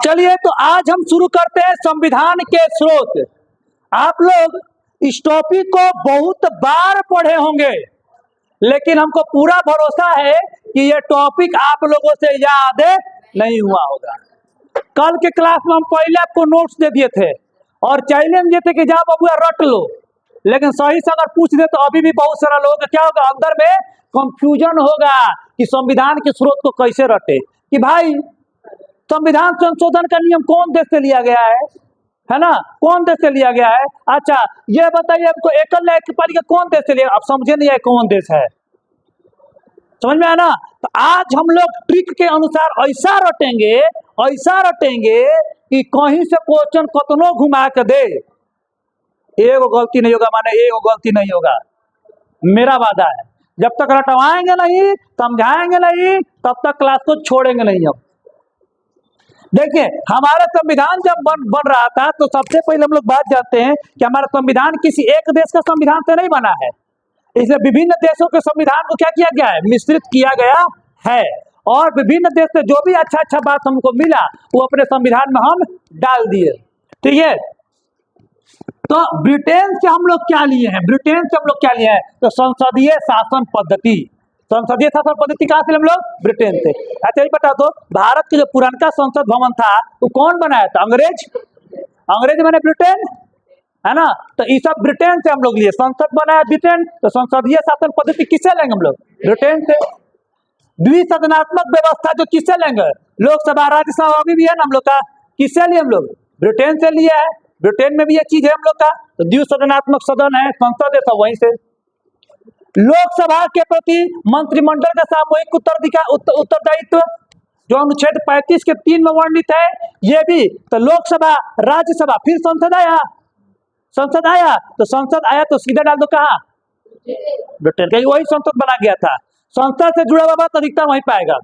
चलिए तो आज हम शुरू करते हैं संविधान के स्रोत। आप लोग इस टॉपिक को बहुत बार पढ़े होंगे, लेकिन हमको पूरा भरोसा है कि ये टॉपिक आप लोगों से याद नहीं हुआ होगा। कल के क्लास में हम पहले आपको नोट्स दे दिए थे और चैलेंज दिए थे कि जाओ बबुआ रट लो, लेकिन सही से अगर पूछ दे तो अभी भी बहुत सारा लोगों का क्या होगा, अंदर में कंफ्यूजन होगा कि संविधान के स्रोत को कैसे रटे। कि भाई संविधान संशोधन का नियम कौन देश से लिया गया है ना, कौन देश से लिया गया है। अच्छा ये बताइए हमको एकल न्यायपालिका कौन देश से लिया, आप समझे नहीं है कौन देश है, समझ में आया ना। तो आज हम लोग ट्रिक के अनुसार ऐसा रटेंगे कि कहीं से क्वेश्चन कतनो घुमा के दे, एगो गलती नहीं होगा, माने एगो गलती नहीं होगा, मेरा वादा है। जब तक रटवाएंगे नहीं, समझाएंगे नहीं, तब तक क्लास को छोड़ेंगे नहीं। अब देखिए हमारा संविधान जब बन रहा था तो सबसे पहले हम लोग बात जानते हैं कि हमारा संविधान किसी एक देश का संविधान से नहीं बना है। इसलिए विभिन्न देशों के संविधान को क्या किया गया है, मिश्रित किया गया है, और विभिन्न देश से जो भी अच्छा बात हमको मिला वो अपने संविधान में हम डाल दिए। ठीक है, तो ब्रिटेन से हम लोग क्या लिए हैं, तो संसदीय शासन पद्धति। संसदीय शासन पद्धति कहाँ से हम लोग, ब्रिटेन से। अच्छा ये बता दो, भारत के जो पुराना संसद भवन था वो कौन बनाया था, अंग्रेज मैंने ब्रिटेन, है ना। तो ये सब ब्रिटेन से हम लोग लिए, संसद बनाया ब्रिटेन, तो संसदीय शासन पद्धति किससे लेंगे हम लोग, ब्रिटेन से। द्विसदनात्मक व्यवस्था जो किससे लेंगे, लोकसभा राज्यसभा अभी भी है ना हम लोग का, किससे लिए हम लोग, ब्रिटेन से लिया है। ब्रिटेन में भी ये चीज है हम लोग का, तो द्विसदनात्मक सदन है, संसद है, सब वहीं से। लोकसभा के प्रति मंत्रिमंडल का सामूहिक उत्तरदायित्व जो अनुच्छेद 35 के 3 में वर्णित है, ये भी। तो लोकसभा, राज्यसभा, फिर संसद आया, तो संसद आया तो सीधा डाल दो कहाँ, ब्रिटेन का, वही संसद बना गया था। संसद से जुड़ा हुआ बात अधिकतर वहीं पाएगा।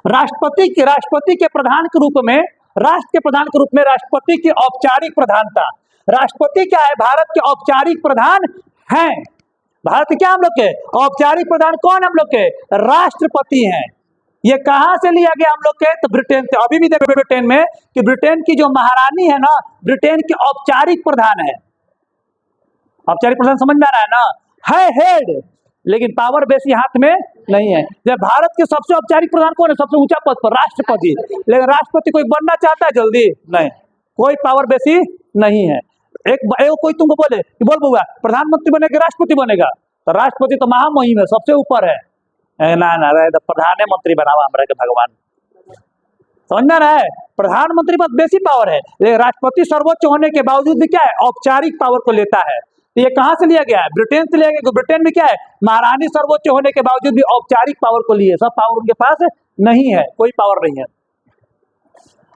राष्ट्रपति के प्रधान के रूप में, राष्ट्रपति की औपचारिक प्रधानता। राष्ट्रपति क्या है, भारत के औपचारिक प्रधान हैं। भारत क्या हम लोग के औपचारिक प्रधान कौन हम लोग के, राष्ट्रपति हैं। ये कहां से लिया गया हम लोग के, तो ब्रिटेन से। अभी भी देखो ब्रिटेन में कि ब्रिटेन की जो महारानी है ना, ब्रिटेन की औपचारिक प्रधान है। औपचारिक प्रधान समझ में आ रहा है ना, है हेड, लेकिन पावर बेसी हाथ में नहीं है। जब भारत के सबसे औपचारिक प्रधान कौन है, सबसे ऊंचा पद पर, राष्ट्रपति। लेकिन राष्ट्रपति कोई बनना चाहता है जल्दी नहीं, कोई पावर बेसी नहीं है। एक कोई तुमको बोले कि बोल बउआ प्रधानमंत्री बनेगा राष्ट्रपति बनेगा, तो राष्ट्रपति तो महामहिम है, सबसे ऊपर है। ना प्रधानमंत्री बनावा हमारे के भगवान, समझ में रहा है। प्रधानमंत्री पर बेसी पावर है, लेकिन राष्ट्रपति सर्वोच्च होने के बावजूद भी क्या है, औपचारिक पावर को लेता है। तो ये कहां से लिया गया है, ब्रिटेन से लिया गया। ब्रिटेन में क्या है, महारानी सर्वोच्च होने के बावजूद भी औपचारिक पावर को लिए, सब पावर उनके पास नहीं है, कोई पावर नहीं है।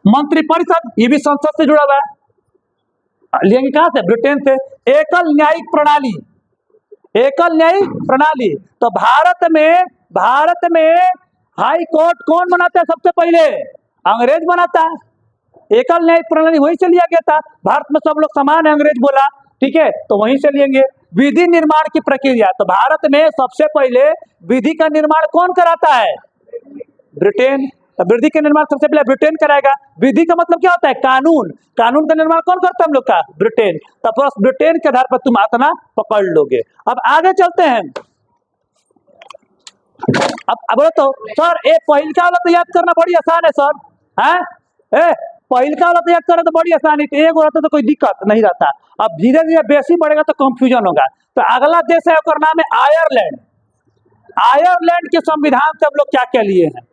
मंत्रिपरिषद, ये भी संसद से जुड़ा हुआ है, लेंगे कहां से, ब्रिटेन से। एकल न्यायिक प्रणाली, तो भारत में हाई कोर्ट कौन बनाता है, सबसे पहले अंग्रेज बनाता है। एकल न्यायिक प्रणाली वहीं से लिया गया था। भारत में सब लोग समान है, अंग्रेज बोला, ठीक है, तो वहीं से लेंगे। विधि निर्माण की प्रक्रिया, तो भारत में सबसे पहले विधि का निर्माण कौन कराता है, ब्रिटेन। तो विधि का निर्माण सबसे पहले ब्रिटेन कराएगा। विधि का मतलब क्या होता है, कानून का निर्माण कौन करता है हम लोग का, ब्रिटेन। तो बस ब्रिटेन के आधार पर तुम इतना पकड़ लोगे। अब आगे चलते हैं। अब बोलो तो सर ये पहिलका वाला तो याद करना बड़ी आसान है सर, है पहिलका वाला तो याद करना तो बड़ी आसान है, एक रहता तो कोई दिक्कत नहीं रहता। अब धीरे धीरे बेसी बढ़ेगा तो कंफ्यूजन होगा। तो अगला देश है, उसका नाम है आयरलैंड। आयरलैंड के संविधान से हम लोग क्या क्या लिए हैं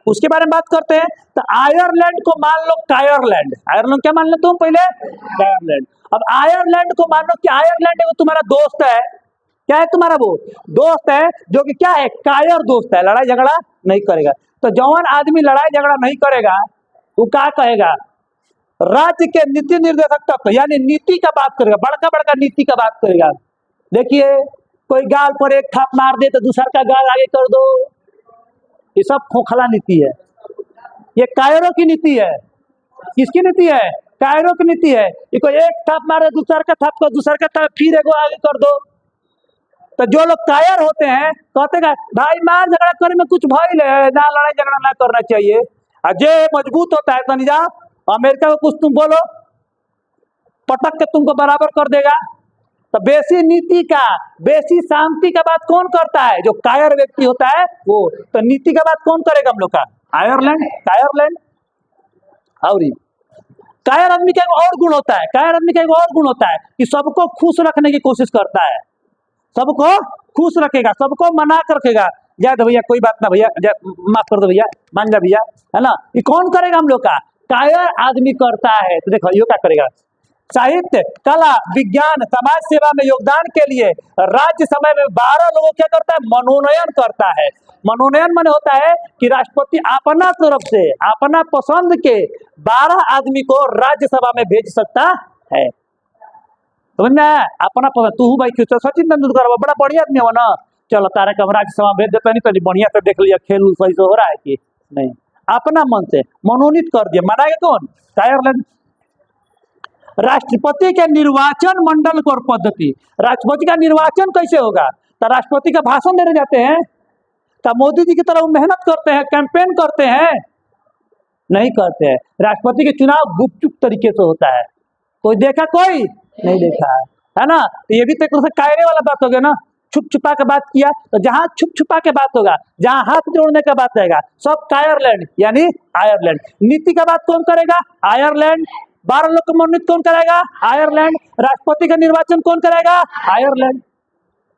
उसके बारे में बात करते हैं। तो आयरलैंड को मान लो कायरलैंड, आयरलैंड क्या मान लो तुम पहले, कायरलैंड। अब आयरलैंड को मान लो कि आयरलैंड वो तुम्हारा दोस्त है, क्या है तुम्हारा, वो दोस्त है जो कि क्या है, कायर दोस्त है, लड़ाई झगड़ा नहीं करेगा। तो जवान आदमी लड़ाई झगड़ा नहीं करेगा, वो क्या कहेगा, राज्य के नीति निर्देशक तत्व यानी नीति का बात करेगा, बड़का नीति का बात करेगा। देखिए कोई गाल पर एक थाप मार दे तो दूसरा का गाल आगे कर दो, ये सब खोखला नीति है। ये कायरों की नीति है। किसकी नीति है, कायरों की नीति है। ये कोई एक थाप मारे दूसरा का थाप को, दूसरा का थाप फिर एगो आगे कर दो। तो जो लोग कायर होते हैं कहते हैं भाई मार झगड़ा करे में कुछ भइल है ना, लड़ाई झगड़ा ना करना चाहिए। और जे मजबूत होता है तनिजा अमेरिका को कुछ तुम बोलो पटक के तुमको बराबर कर देगा। तो बेसी नीति का बेसी शांति का बात कौन करता है? जो कायर व्यक्ति होता है वो। तो नीति का बात कौन करेगा हम लोग का? कायरलैंड। और कायर आदमी का एक और गुण होता है, कायर आदमी का एक और गुण होता है कि सबको खुश रखने की कोशिश करता है, सबको खुश रखेगा, सबको मना कर रखेगा। जाए दो भैया कोई बात ना भैया, माफ कर दो भैया, मान जा भैया, है ना। ये कौन करेगा हम लोग का? कायर आदमी करता है। तो देखो ये क्या करेगा? साहित्य, कला, विज्ञान, समाज सेवा में योगदान के लिए राज्य समय में 12 लोगों क्या करता है? मनोनयन करता है। मनोनयन माने होता है कि राष्ट्रपति अपना तरफ से अपना पसंद के 12 आदमी को राज्यसभा में भेज सकता है। समझ में आया? अपना पसंद। तू भाई क्यों सचिन तेंदुलकर बड़ा बढ़िया आदमी हो ना, चलो तारा का हम राज्यसभा भेज देता, नहीं तो बढ़िया से देख लिया खेल सही से हो रहा है कि नहीं, अपना मन से मनोनीत कर दिया। मनाएगा कौन? कायरलैंड। राष्ट्रपति के निर्वाचन मंडल और पद्धति, राष्ट्रपति का निर्वाचन कैसे होगा? तो राष्ट्रपति का भाषण देने जाते हैं, तो मोदी जी की तरह मेहनत करते हैं, कैंपेन करते हैं? नहीं करते हैं। राष्ट्रपति के चुनाव गुपचुप तरीके से होता है, कोई देखा? कोई नहीं देखा है ना। तो ये भी तो एक तरह से कायरे वाला बात हो गया ना, छुप छुपा के बात किया। तो जहां छुप छुपा के बात होगा, जहां हाथ जोड़ने का बात रहेगा, सब कायरलैंड यानी आयरलैंड। नीति का बात कौन करेगा? आयरलैंड। 12 लोग को मनोनीत कौन कराएगा? आयरलैंड। राष्ट्रपति का निर्वाचन कौन कराएगा? आयरलैंड।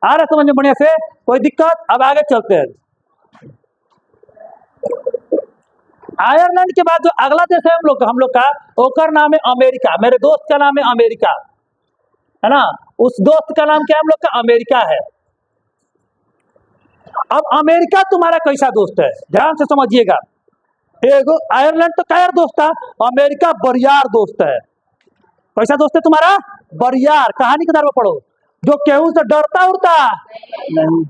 आ रहा समझ में बढ़िया से? कोई दिक्कत? अब आगे चलते हैं। आयरलैंड के बाद जो अगला देश है हम लोग का, ओकर नाम है अमेरिका। मेरे दोस्त का नाम है अमेरिका, है ना। उस दोस्त का नाम क्या है हम लोग का? अमेरिका है। अब अमेरिका तुम्हारा कैसा दोस्त है? ध्यान से समझिएगा। एगो आयरलैंड तो कायर दोस्त था, अमेरिका बरियार दोस्त है। कैसा दोस्त है तुम्हारा? बरियार। कहानी के दर में पढ़ो, जो केहू से डरता उड़ता नहीं।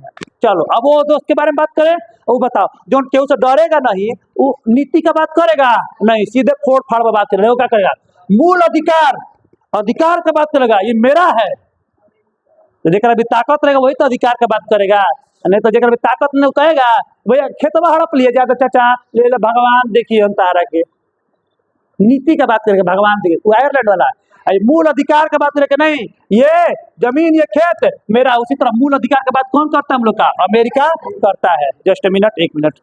चलो अब वो दोस्त के बारे में बात करें। वो बताओ, जो केहू से डरेगा नहीं, वो नीति का बात करेगा नहीं, सीधे फोड़ फाड़ में बात करेगा। वो क्या करेगा? मूल अधिकार, अधिकार का बात करेगा, ये मेरा है। तो जेकर अभी ताकत रहेगा वही तो अधिकार का बात करेगा, नहीं तो जेकर अभी ताकत नहीं कहेगा भैया खेतवा हड़प लिए जाते चाचा ले ले, भगवान देखिए हम तारा के। नीति का बात करेगा, भगवान देखिए। वो आयरलैंड वाला मूल अधिकार का बात करेगा, नहीं ये जमीन ये खेत मेरा। उसी तरह मूल अधिकार का बात कौन करता है हम लोग का? अमेरिका करता है। जस्ट मिनट, 1 मिनट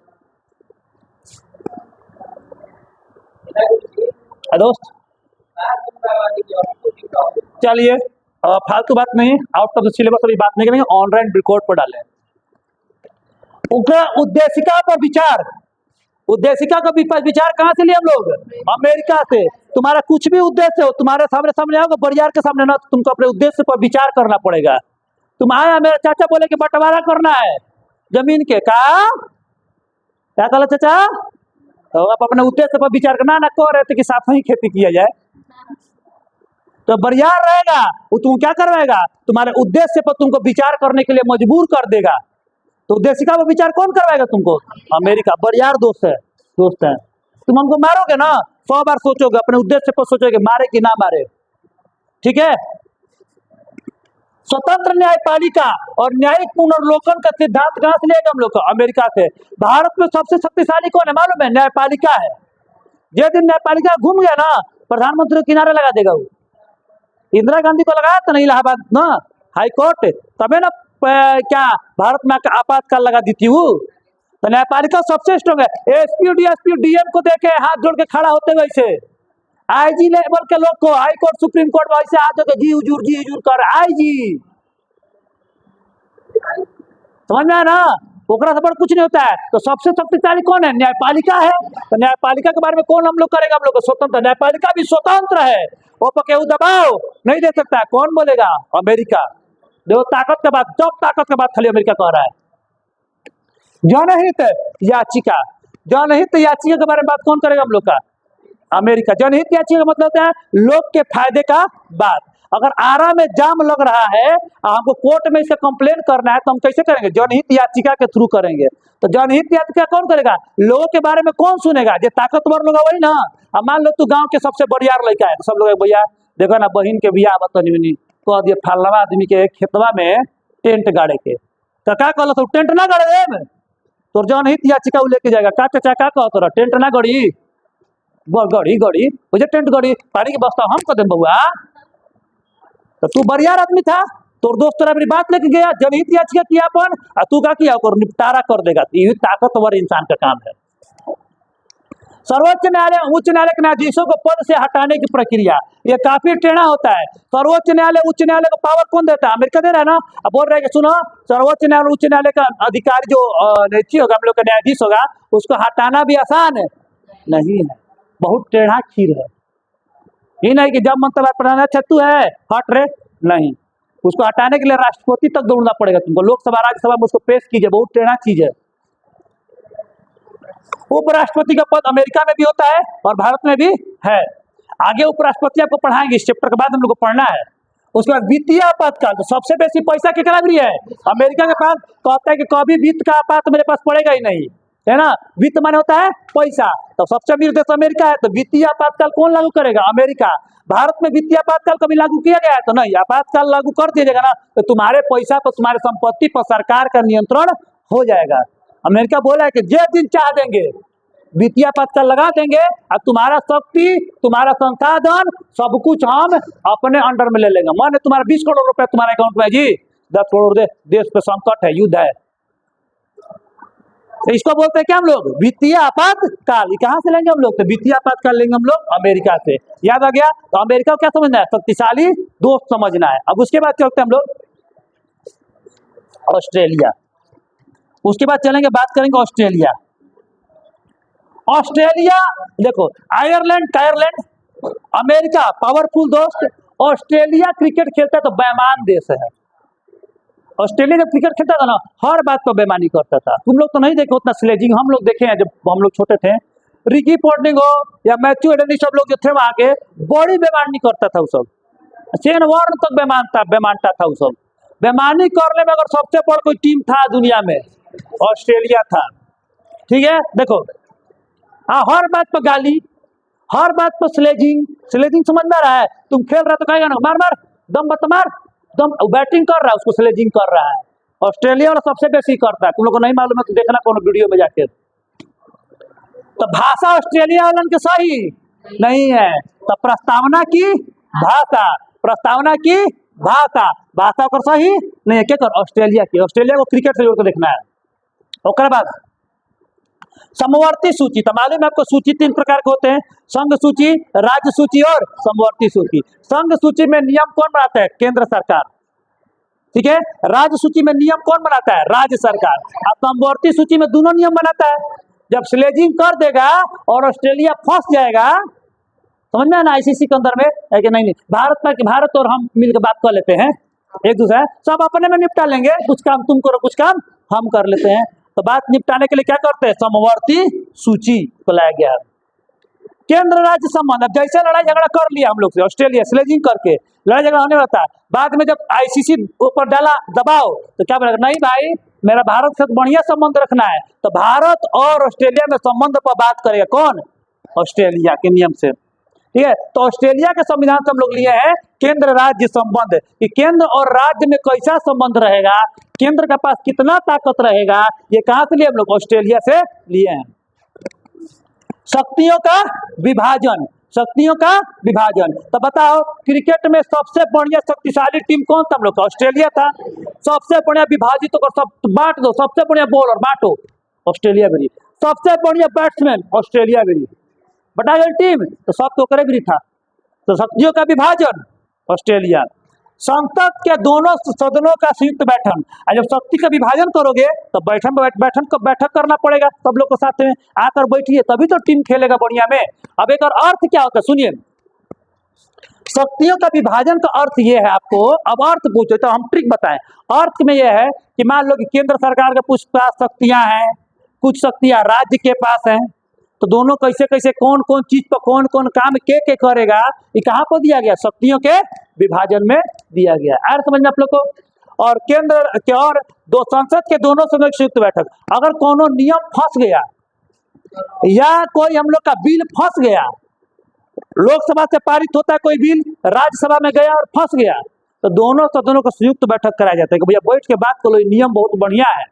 दोस्त, चलिए फालतू बात नहीं, आउट ऑफ द सिलेबस अभी बात नहीं करेंगे, ऑनलाइन रिकॉर्ड पर डालें। उनका उद्देशिका पर विचार, उद्देशिका का विचार कहाँ से लिए हम लोग? अमेरिका से। तुम्हारा कुछ भी उद्देश्य हो, तुम्हारे सामने आओगे बरियार के सामने ना, तो तुमको अपने उद्देश्य पर विचार करना पड़ेगा। तुम आया मेरे चाचा बोले कि बंटवारा करना है जमीन के, क्या कहा चाचा? तो आप अपने उद्देश्य पर विचार करना ना, कह रहे थे कि साथ ही खेती किया जाए, तो बरियार रहेगा वो। तुम क्या करवाएगा? तुम्हारे उद्देश्य पर तुमको विचार करने के लिए मजबूर कर देगा। तो उद्देशिका पर विचार कौन करवाएगा तुमको? अमेरिका। बरियार दोस्त है। तुम हमको मारोगे ना, 100 बार सोचोगे, अपने उद्देश्य पर सोचोगे मारे कि ना मारे। ठीक है। स्वतंत्र न्यायपालिका और न्यायिक पुनर्लोकन का सिद्धांत कहां से लेगा हम लोग का? अमेरिका से। भारत में सबसे शक्तिशाली कौन है मालूम है? न्यायपालिका है। जिस दिन न्यायपालिका घूम गया ना, प्रधानमंत्री किनारे लगा देगा वो। इंदिरा गांधी को लगाया था ना इलाहाबाद ना हाई कोर्ट, तबे ना क्या भारत में आपातकाल लगा दी थी वो। तो न्यायपालिका सबसे स्ट्रॉन्ग है। एसपी डीएसपी डीएम को देखे हाथ जोड़ के खड़ा होते वैसे, आईजी लेवल के लोग को हाई कोर्ट सुप्रीम कोर्ट वैसे हाथ जोड़ के जी हुजूर कर आईजी। समझ में आया ना? ओकरा से बड़ कुछ नहीं होता है। तो सबसे शक्तिशाली कौन है? न्यायपालिका है। तो न्यायपालिका के बारे में कौन हम लोग करेगा? हम लोग को स्वतंत्र। न्यायपालिका भी स्वतंत्र है, वो पर केहू दबाव नहीं दे सकता है। कौन बोलेगा? अमेरिका। देखो ताकत का बात, जब ताकत का बात खाली अमेरिका कह रहा है। जनहित याचिका, जनहित याचिका के बारे में बात कौन करेगा हम लोग का? अमेरिका। जनहित याचिका का मतलब होता है लोग के फायदे का बात। अगर आरा में जाम लग रहा है, हमको कोर्ट में इसे कंप्लेन करना है, तो हम कैसे करेंगे? जनहित याचिका के थ्रू करेंगे। तो जनहित याचिका कौन करेगा? लोगों के बारे में कौन सुनेगा? जो ताकतवर लोग वही ना। अब मान लो तू गांव के सबसे बड़ियार लड़का है, तो सब लोग भैया देखो ना बहन के बियाह बतनी कह दिए फलवा आदमी के खेतवा में टेंट गाड़े के, तो क्या कहल तो टेंट ना गड़े देम तोर जौन हित याचिका उ लेके जाएगा। का चाचा का कह तोरा टेंट ना गड़ी गड़ी गड़ी मुझे टेंट गड़ी पानी की बस्ता हम कर देम बउआ। तो तू बरियार आदमी था, तोर दोस्त तोरा मेरी बात लेके गया, जनहित याचिका किया अपन और तू क्या किया और निपटारा कर देगा। ये ताकतवर इंसान का काम है। सर्वोच्च न्यायालय उच्च न्यायालय के न्यायाधीशों को पद से हटाने की प्रक्रिया ये काफी टेढ़ा होता है। सर्वोच्च न्यायालय उच्च न्यायालय को पावर कौन देता है? अमेरिका दे रहा है ना। अब बोल रहे हैं कि सुनो सर्वोच्च न्यायालय उच्च न्यायालय का अधिकारी जो नीचे होगा, हम लोग का न्यायाधीश होगा, उसको हटाना भी आसान है नहीं है, बहुत टेढ़ा खीर है। ये नहीं कि जब मंतव्य प्रधान छत्तू है हट रे, नहीं, उसको हटाने के लिए राष्ट्रपति तक दौड़ना पड़ेगा तुमको, लोकसभा राज्यसभा में उसको पेश कीजिए, बहुत टेढ़ा चीज है। उपराष्ट्रपति का पद अमेरिका में भी होता है और भारत में भी है। आगे उपराष्ट्रपति आपको पढ़ाएंगे, इस चैप्टर के बाद हम लोग को पढ़ना है। उसके बाद वित्तीय आपातकाल, तो सबसे बेसी पैसा केकरा भी है? अमेरिका के पास कहता है कि कभी वित्त का आपात मेरे पास पड़ेगा ही नहीं, है ना। वित्त माने होता है पैसा, तो सबसे अमीर देश अमेरिका है, तो वित्तीय आपातकाल कौन लागू करेगा? अमेरिका। भारत में वित्तीय आपातकाल कभी लागू किया गया है? तो नहीं, आपातकाल लागू कर दिया जाएगा ना, तो तुम्हारे पैसा पर तुम्हारे संपत्ति पर सरकार का नियंत्रण हो जाएगा। अमेरिका बोला है कि जे दिन चाह देंगे वित्तीय आपातकाल लगा देंगे और तुम्हारा शक्ति तुम्हारा संसाधन सब कुछ हम अपने अंडर में ले लेंगे। मान तुम्हारा 20 करोड़ रुपए तुम्हारे अकाउंट में है जी, 10 करोड़ दे, देश पे संकट है, युद्ध है, तो इसको बोलते हैं क्या हम लोग? वित्तीय आपातकाल। कहां से लेंगे हम लोग? तो वित्तीय आपातकाल लेंगे हम लोग अमेरिका से। याद आ गया? तो अमेरिका को क्या समझना है? शक्तिशाली दोस्त समझना है। अब उसके बाद चलते हैं हम लोग ऑस्ट्रेलिया, उसके बाद चलेंगे बात करेंगे ऑस्ट्रेलिया। ऑस्ट्रेलिया देखो, आयरलैंड कायरलैंड, अमेरिका पावरफुल दोस्त, ऑस्ट्रेलिया क्रिकेट खेलता है तो बेईमान देश है। ऑस्ट्रेलिया जब क्रिकेट खेलता था ना हर बात पर बेईमानी करता था। तुम लोग तो नहीं देखे उतना स्लेजिंग, हम लोग देखे हैं जब हम लोग छोटे थे। रिकी पोर्टिंग हो या मैथ्यू एडनी, सब लोग जो थे वहां के बड़ी बेईमानी करता था। वो सब शेन वॉर्न तक बेमानता था। वो सब बेईमानी करने में अगर सबसे बड़ा कोई टीम था दुनिया में, ऑस्ट्रेलिया था। ठीक है, देखो हाँ, हर बात पर गाली, हर बात पर स्लेजिंग समझ में आ रहा है? तुम खेल रहा तो कहेगा ना मार मार दम बत मार दम, बैटिंग कर रहा है उसको स्लेजिंग कर रहा है। ऑस्ट्रेलिया वाला सबसे बेसी करता है, तुम लोग को नहीं मालूम है तो देखना कोनो वीडियो में जाके। तो भाषा ऑस्ट्रेलिया वालन के सही नहीं है, तो प्रस्तावना की भाषा, प्रस्तावना की भाषा कर सही नहीं है। क्या कर? ऑस्ट्रेलिया की। ऑस्ट्रेलिया को क्रिकेट से जोड़ के देखना है। उसके बाद समवर्ती सूची, तो मालूम है आपको सूची 3 प्रकार के होते हैं, संघ सूची, राज्य सूची और समवर्ती सूची। संघ सूची में नियम कौन बनाता है? केंद्र सरकार। ठीक है, राज्य सूची में नियम कौन बनाता है? राज्य सरकार। और समवर्ती सूची में दोनों नियम बनाता है। जब स्लेजिंग कर देगा और ऑस्ट्रेलिया फंस जाएगा, समझ में आना आईसीसी के अंदर में है कि नहीं? भारत और हम मिलकर बात कर लेते हैं, एक दूसरा सब अपने में निपटा लेंगे, कुछ काम तुम करो कुछ काम हम कर लेते हैं। तो बात निपटाने के लिए क्या करते हैं? समवर्ती सूची को लाया गया। केंद्र राज्य संबंध, अब जैसे लड़ाई झगड़ा कर लिया हम लोग से ऑस्ट्रेलिया स्लेजिंग करके, लड़ाई झगड़ा होने वाला था, बाद में जब आईसीसी ऊपर डाला दबाव, तो क्या बोला? नहीं भाई, मेरा भारत से बढ़िया संबंध रखना है, तो भारत और ऑस्ट्रेलिया में संबंध पर बात करेगा कौन? ऑस्ट्रेलिया के नियम से। ठीक है, तो ऑस्ट्रेलिया के संविधान से हम लोग लिए हैं केंद्र राज्य संबंध, कि केंद्र और राज्य में कैसा संबंध रहेगा, केंद्र के पास कितना ताकत रहेगा, ये कहां से लिए हम लोग? ऑस्ट्रेलिया से लिए हैं। शक्तियों का विभाजन, शक्तियों का विभाजन, तो बताओ क्रिकेट में सबसे बढ़िया शक्तिशाली टीम कौन था? हम लोग का ऑस्ट्रेलिया था। सबसे बढ़िया विभाजित होकर सब बांट दो, सबसे बढ़िया बॉलर बांटो, ऑस्ट्रेलिया भी। सबसे बढ़िया बैट्समैन, ऑस्ट्रेलिया भी। बटा गई टीम तो सब तो करे भी था। तो शक्तियों का विभाजन, ऑस्ट्रेलिया। संसद के दोनों सदनों का संयुक्त बैठक, जब शक्ति का विभाजन करोगे तो बैठक करना पड़ेगा सब लोग को साथ में आकर बैठिए, तभी तो टीम खेलेगा बढ़िया में। अब एक और अर्थ क्या होता है सुनिए, शक्तियों का विभाजन का अर्थ ये है, आपको अब अर्थ पूछे तो हम ट्रिक बताएं। अर्थ में यह है कि मान लो कि केंद्र सरकार के कुछ शक्तियां हैं, कुछ शक्तियां राज्य के पास हैं, तो दोनों कैसे कैसे कौन कौन चीज पर कौन कौन काम के करेगा, ये कहाँ पर दिया गया? शक्तियों के विभाजन में दिया गया। आर समझ में आप लोग को? और केंद्र के और दो संसद के दोनों सदनों की संयुक्त बैठक, अगर कोनो नियम फंस गया या कोई हम लोग का बिल फंस गया, लोकसभा से पारित होता है कोई बिल, राज्यसभा में गया और फंस गया, तो दोनों सदनों को संयुक्त बैठक कराया जाता है कि भैया बैठ के बात करो, नियम बहुत बढ़िया है।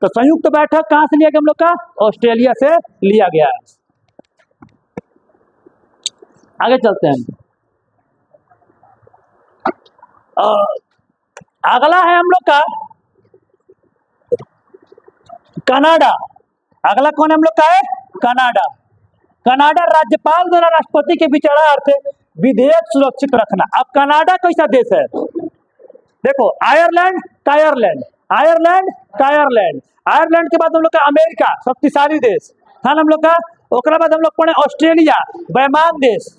तो संयुक्त बैठक कहाँ से लिया गया हम लोग का? ऑस्ट्रेलिया से लिया गया है। आगे चलते हैं। अगला है हम लोग का कनाडा। अगला कौन है हम लोग का? है कनाडा। कनाडा राज्यपाल द्वारा राष्ट्रपति के विचारार्थ विधेयक सुरक्षित रखना। अब कनाडा कैसा देश है? देखो, आयरलैंड, कायरलैंड, आयरलैंड, कायरलैंड, आयरलैंड के बाद हम लोग का अमेरिका, शक्तिशाली देश था हम लोग का। ओकरा बाद हम लोग पढ़े ऑस्ट्रेलिया, बेईमान देश।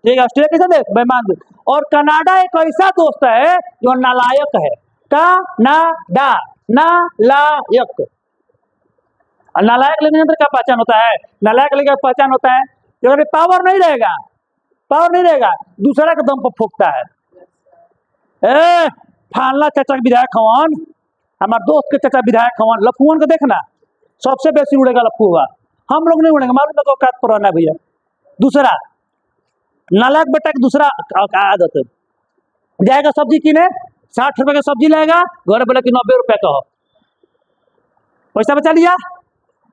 ठीक है, ऑस्ट्रेलिया कैसा देश? बेईमान देश। और कनाडा एक ऐसा दोस्त है जो नालायक है। कनाडा नालायक। नालायक लेने का पहचान होता है, नालायक लेकर पहचान होता है कि अगर पावर नहीं रहेगा, पावर नहीं रहेगा, दूसरा के दम पर फूकता है। ए फालना चाचा के विधायक हवन, हमारे दोस्त के चाचा विधायक हवन, लफुअन को देखना सबसे बेसी उड़ेगा लफुआ। हम लोग नहीं उड़ेंगे, मालूम है औकात पर रहना भैया। दूसरा नालायक बेटा की दूसरा आदत है, जाएगा सब्जी किने, 60 रुपए की सब्जी लाएगा, घर बोले कि 90 रुपए का हो। पैसा बचा लिया,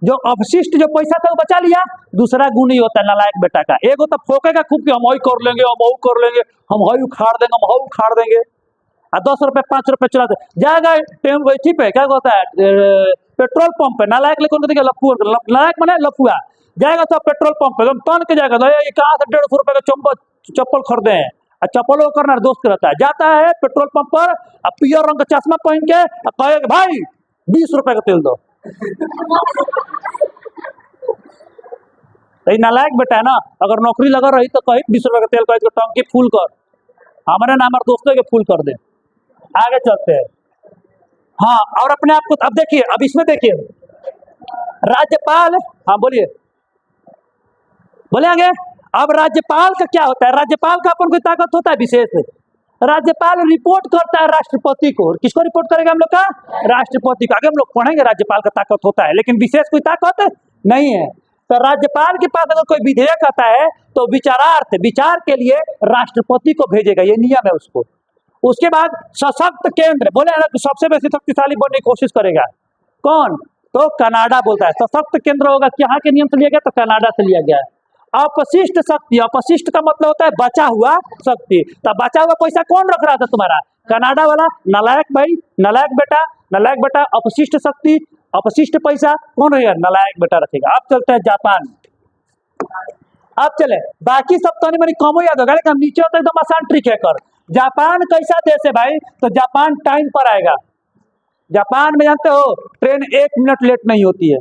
जो अवशिष्ट जो पैसा था वो बचा लिया। दूसरा गुण ही होता है नालायक बेटा का, एक होता फोकेगा खूब कि हम वही कर लेंगे, हम वो कर लेंगे, हम वही उखाड़ देंगे, हम वो उखाड़ देंगे। 10 रुपए 5 रुपए चला दे जाएगा टेम पे, क्या होता है पेट्रोल पंप पे। नालायक लेकर देखिए लफुआ, नालायक माने लफुआ, जाएगा सब पेट्रोल पंप पे एकदम तन के जाएगा, ये कहाँ से 150 रुपए का चप्पल खरीदे हैं, चप्पल वो करना दोस्त रहता है, जाता है पेट्रोल पंप पर, पियर रंग का चश्मा पहन के कहे भाई 20 रुपए का तेल दो। नालायक बेटा है ना, अगर नौकरी लगा रही तो कही 20 रुपए का तेल कह टंकी फुल कर, हमारे ना हमारे दोस्तों के फुल कर दे। आगे चलते हैं। हाँ, और अपने आप को अब देखिए, अब इसमें देखिए राज्यपाल, हाँ बोलिए बोले आगे। अब राज्यपाल का क्या होता है? राज्यपाल का अपन कोई ताकत होता है विशेष? राज्यपाल रिपोर्ट करता है राष्ट्रपति को। किसको रिपोर्ट करेगा हम लोग का? राष्ट्रपति को। आगे हम लोग पढ़ेंगे राज्यपाल का ताकत होता है, लेकिन विशेष कोई ताकत नहीं है। तो राज्यपाल के पास अगर कोई विधेयक आता है तो विचार के लिए राष्ट्रपति को भेजेगा, ये नियम है उसको। उसके बाद सशक्त केंद्र, बोले सबसे बेसी शक्तिशाली बनने की कोशिश करेगा कौन? तो कनाडा बोलता है सशक्त केंद्र होगा। यहाँ के नियम से लिया गया तो कनाडा से लिया गया है। अपशिष्ट शक्ति, अपशिष्ट का मतलब होता है बचा हुआ शक्ति। तो बचा हुआ पैसा कौन रख रहा था तुम्हारा? कनाडा वाला नालायक भाई, नालायक बेटा। अपशिष्ट शक्ति, अपशिष्ट पैसा कौन रहेगा? नालायक बेटा रखेगा। अब चलते हैं जापान। अब चले, बाकी सब तो नहीं कम याद होगा, लेकिन नीचे होता है एकदम आसान ट्रिक है कर। जापान कैसा देश है भाई? तो जापान टाइम पर आएगा। जापान में जानते हो ट्रेन 1 मिनट लेट नहीं होती है,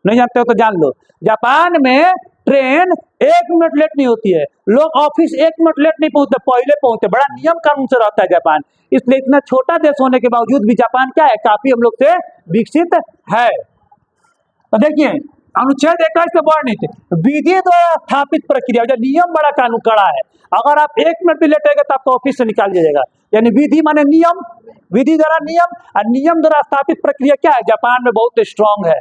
नहीं जानते हो तो जान लो। जापान में ट्रेन 1 मिनट लेट नहीं होती है। लोग ऑफिस 1 मिनट लेट नहीं पहुंचते, पहले पहुंचते। बड़ा नियम कानून से रहता है जापान। इसलिए इतना छोटा देश होने के बावजूद भी जापान क्या है? काफी हम लोग से विकसित है। तो देखिए अनुच्छेद 21 से वर्णित विधि द्वारा स्थापित प्रक्रिया, जो नियम बड़ा कानून कड़ा है। अगर आप 1 मिनट भी लेटेगा तो आपको ऑफिस से निकाल दिया जाएगा। यानी विधि माने नियम, विधि द्वारा नियम, और नियम द्वारा स्थापित प्रक्रिया क्या है? जापान में बहुत स्ट्रांग है।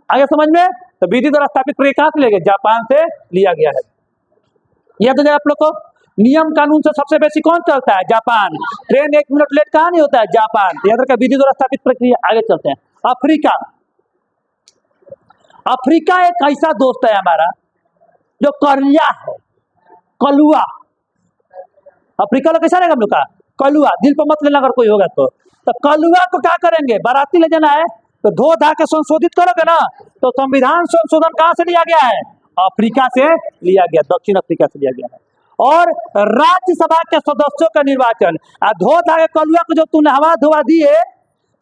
आगे समझ में? तो विधि द्वारा स्थापित प्रक्रिया कहां से लिया गया? जापान से लिया गया है। यह तो आप लोग को नियम कानून से सबसे बेसी कौन चलता है? जापान। ट्रेन 1 मिनट लेट कहां नहीं होता है? जापान। याद रखा, विधि द्वारा स्थापित प्रक्रिया। आगे चलते हैं। अफ्रीका। अफ्रीका एक ऐसा दोस्त है हमारा जो करिया है, कलुआ। अफ्रीका लोग कैसा रहेगा हम लोग का? कलुआ। दिल पर मत लेना अगर कोई होगा तो कलुआ को क्या करेंगे? बाराती ले जाना है तो धो धा के संशोधित करोगे ना। तो संविधान संशोधन कहां से लिया गया है? अफ्रीका से लिया गया, दक्षिण अफ्रीका से लिया गया है। और राज्यसभा के सदस्यों का निर्वाचन, धो धा के कलुआ को जो तू नहवा धोवा दिए,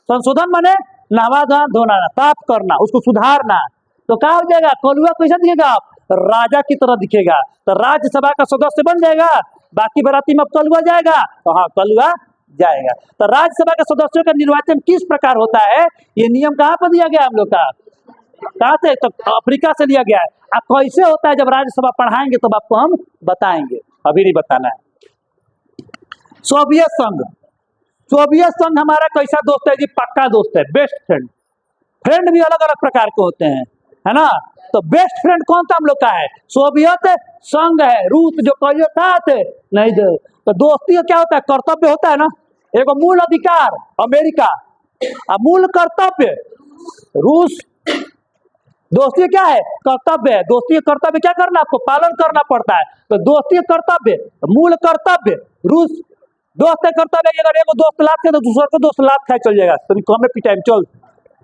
संशोधन माने नहवा धोना, साफ करना, उसको सुधारना। तो क्या हो जाएगा? कलुआ कैसा दिखेगा? आप राजा की तरह दिखेगा। तो राज्यसभा का सदस्य बन जाएगा, बाकी बाराती में अब कलुआ जाएगा। तो हाँ, कलुआ जाएगा। तो राज्यसभा के सदस्यों का निर्वाचन किस प्रकार होता है? ये नियम कहाँ पर दिया गया हम लोग का? कहाँ से? तो अफ्रीका से लिया गया है। अब कैसे होता है? जब राज्यसभा पढ़ाएंगे तब आपको हम बताएंगे, अभी नहीं बताना है। सोवियत संघ। सोवियत संघ हमारा कैसा दोस्त है जी? पक्का दोस्त है, बेस्ट फ्रेंड। फ्रेंड भी अलग अलग प्रकार के होते हैं, है ना। तो बेस्ट फ्रेंड कौन सा हम लोग का है? सोवियत संग है, रूस जो कहिए साथ है नहीं दे। तो दोस्ती का क्या होता है? कर्तव्य होता है ना। एगो मूल अधिकार अमेरिका और मूल कर्तव्य रूस। दोस्ती क्या है? कर्तव्य है। दोस्ती का कर्तव्य क्या करना? आपको पालन करना पड़ता है। तो दोस्ती का कर्तव्य, मूल कर्तव्य रूस। दोस्त का कर्तव्य अगर एगो दोस्त लात खाए तो दूसरे को दोस्त लात खाए चल जाएगा, तो कम पिटाई चल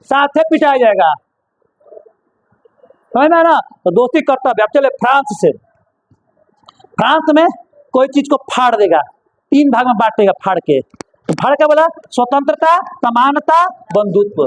साथ पिटाया जाएगा, समझ में ना। तो दोस्ती कर्तव्य। अब चले फ्रांस से। फ्रांस में कोई चीज को फाड़ देगा, 3 भाग में बांटेगा फाड़ के। तो फाड़ के बोला स्वतंत्रता, समानता, बंधुत्व,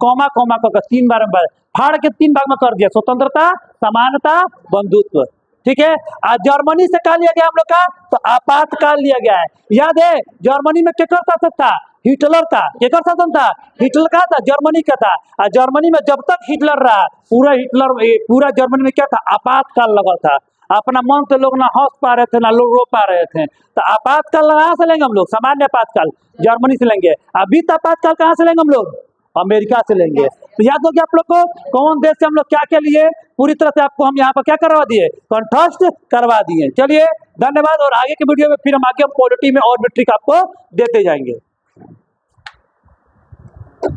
कौमा कौमा का 3 बार में फाड़ के 3 भाग में कर दिया, स्वतंत्रता, समानता, बंधुत्व। ठीक है। आज जर्मनी से क्या लिया गया हम लोग का? तो आपातकाल लिया गया है। याद है जर्मनी में केकर शासन था? हिटलर का। केकर शासन था? हिटलर का था, जर्मनी का था। और जर्मनी में जब तक हिटलर रहा, पूरा जर्मनी में क्या था? आपातकाल लगा था। अपना मन से लोग ना हंस पा रहे थे ना लोग रो पा रहे थे। तो आपातकाल कहाँ से लेंगे हम लोग? सामान्य आपातकाल जर्मनी से लेंगे। अभी तो आपातकाल कहाँ से लेंगे हम लोग? अमेरिका से लेंगे। तो याद हो गया आप लोग को कौन देश से हम लोग क्या क्या लिए? पूरी तरह से आपको हम यहाँ पर क्या करवा दिए? कंठस्थ करवा दिए। चलिए धन्यवाद। और आगे के वीडियो में फिर हम आगे पॉलिटी में और भी ट्रिक आपको देते जाएंगे।